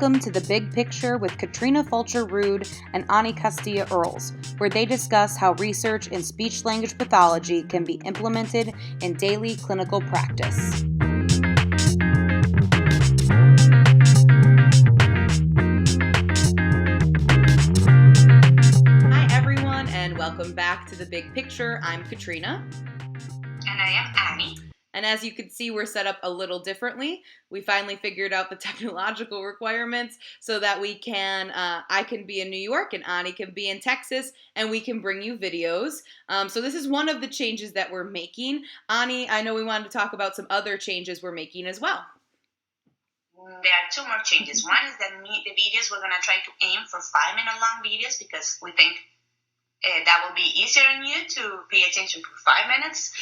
Welcome to The Big Picture with Katrina Fulcher-Ruud and Ani Castilla-Earls, where they discuss how research in speech-language pathology can be implemented in daily clinical practice. Hi, everyone, and welcome back to The Big Picture. I'm Katrina. And I am Ani. And as you can see, we're set up a little differently. We finally figured out the technological requirements so that we can, I can be in New York and Ani can be in Texas, and we can bring you videos. So this is one of the changes that we're making. Ani, I know we wanted to talk about some other changes we're making as well. There are two more changes. One is that the videos, we're going to try to aim for 5-minute long videos because we think that will be easier on you to pay attention for 5 minutes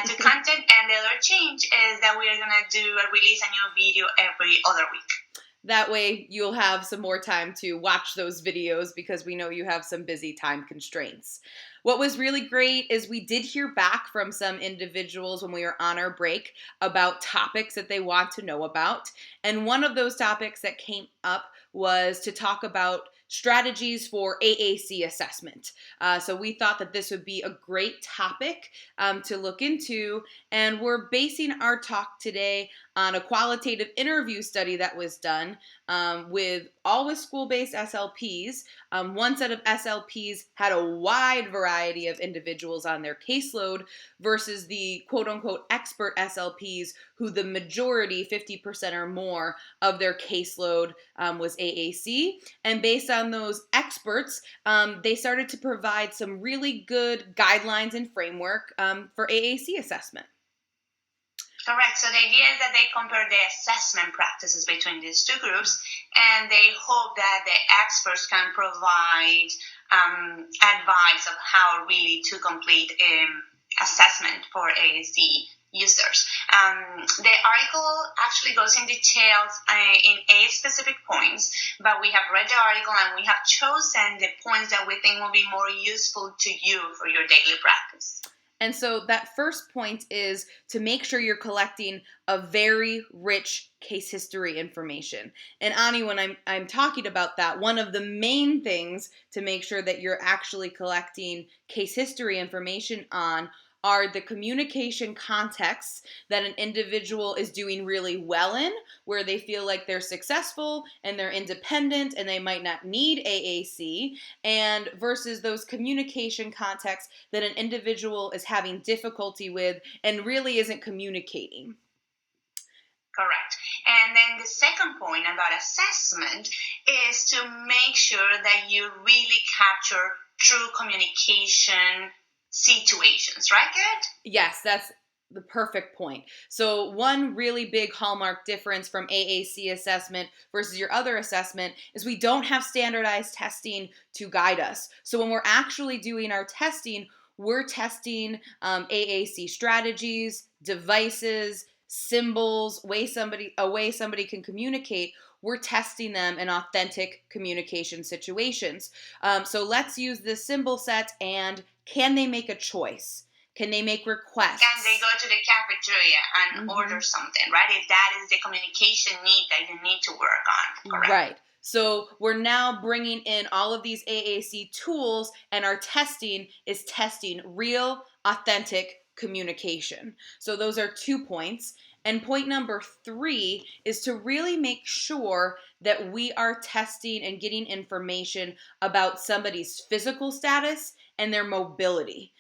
to content. And the other change is that we are going to release a new video every other week. That way you'll have some more time to watch those videos because we know you have some busy time constraints. What was really great is we did hear back from some individuals when we were on our break about topics that they want to know about. And one of those topics that came up was to talk about strategies for AAC assessment. So we thought that this would be a great topic to look into, and we're basing our talk today on a qualitative interview study that was done with school-based SLPs. One set of SLPs had a wide variety of individuals on their caseload versus the quote-unquote expert SLPs who the majority, 50% or more, of their caseload was AAC. And based on those experts, they started to provide some really good guidelines and framework for AAC assessment. Correct. So the idea is that they compare the assessment practices between these two groups, and they hope that the experts can provide advice of how really to complete assessment for AAC users. The article actually goes in details in 8 specific points, but we have read the article and we have chosen the points that we think will be more useful to you for your daily practice. And so that first point is to make sure you're collecting a very rich case history information. And Ani, when I'm talking about that, one of the main things to make sure that you're actually collecting case history information on are the communication contexts that an individual is doing really well in, where they feel like they're successful and they're independent and they might not need AAC, and versus those communication contexts that an individual is having difficulty with and really isn't communicating. Correct. And then the second point about assessment is to make sure that you really capture true communication situations, right, Kat? Yes, that's the perfect point. So one really big hallmark difference from AAC assessment versus your other assessment is we don't have standardized testing to guide us. So when we're actually doing our testing, we're testing AAC strategies, devices, symbols, a way somebody can communicate. We're testing them in authentic communication situations. So let's use the symbol set and can they make a choice? Can they make requests? Can they go to the cafeteria and order something, right? If that is the communication need that you need to work on, correct? Right. So we're now bringing in all of these AAC tools, and our testing is testing real, authentic communication. So those are 2 points. And point number 3 is to really make sure that we are testing and getting information about somebody's physical status and their mobility.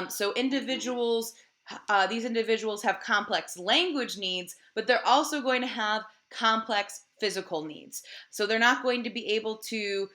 So these individuals have complex language needs, but they're also going to have complex physical needs. So they're not going to be able to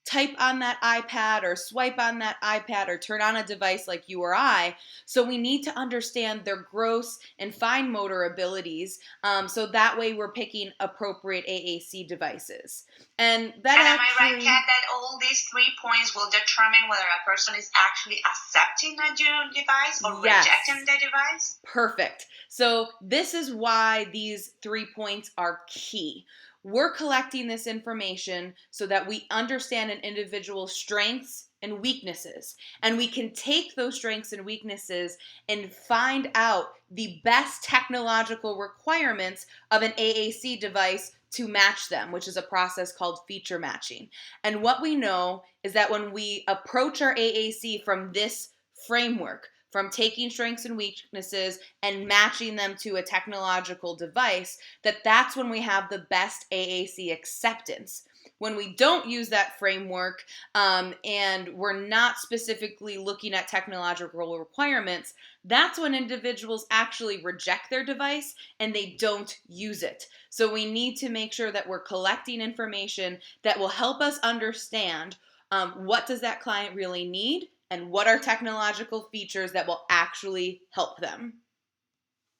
type on that iPad or swipe on that iPad or turn on a device like you or I. So we need to understand their gross and fine motor abilities. So that way we're picking appropriate AAC devices. And am I right, Kat, that all these 3 points will determine whether a person is actually accepting a new device or rejecting the device? Perfect. So this is why these 3 points are key. We're collecting this information so that we understand an individual's strengths and weaknesses. And we can take those strengths and weaknesses and find out the best technological requirements of an AAC device to match them, which is a process called feature matching. And what we know is that when we approach our AAC from this framework, from taking strengths and weaknesses and matching them to a technological device, that's when we have the best AAC acceptance. When we don't use that framework and we're not specifically looking at technological requirements, that's when individuals actually reject their device and they don't use it. So we need to make sure that we're collecting information that will help us understand what does that client really need and what are technological features that will actually help them.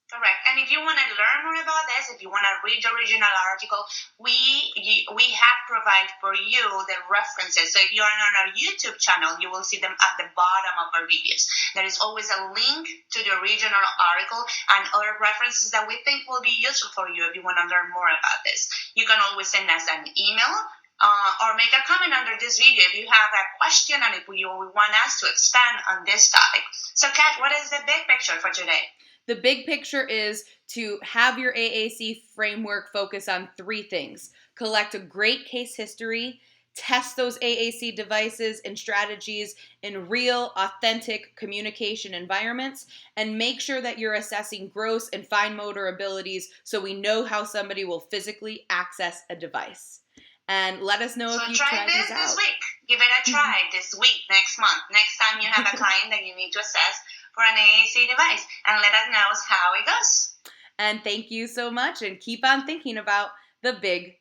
Correct. And if you want to learn more about this, if you want to read the original article, we have provided for you the references. So if you're on our YouTube channel, you will see them at the bottom of our videos. There is always a link to the original article and other references that we think will be useful for you if you want to learn more about this. You can always send us an email or make a comment under this video if you have a question and if you want us to expand on this topic. So, Kat, what is the big picture for today? The big picture is to have your AAC framework focus on 3 things. Collect a great case history, test those AAC devices and strategies in real, authentic communication environments, and make sure that you're assessing gross and fine motor abilities so we know how somebody will physically access a device. And let us know if you try these out. This week. Give it a try this week, next month, next time you have a client that you need to assess for an AAC device, and let us know how it goes. And thank you so much, and keep on thinking about the big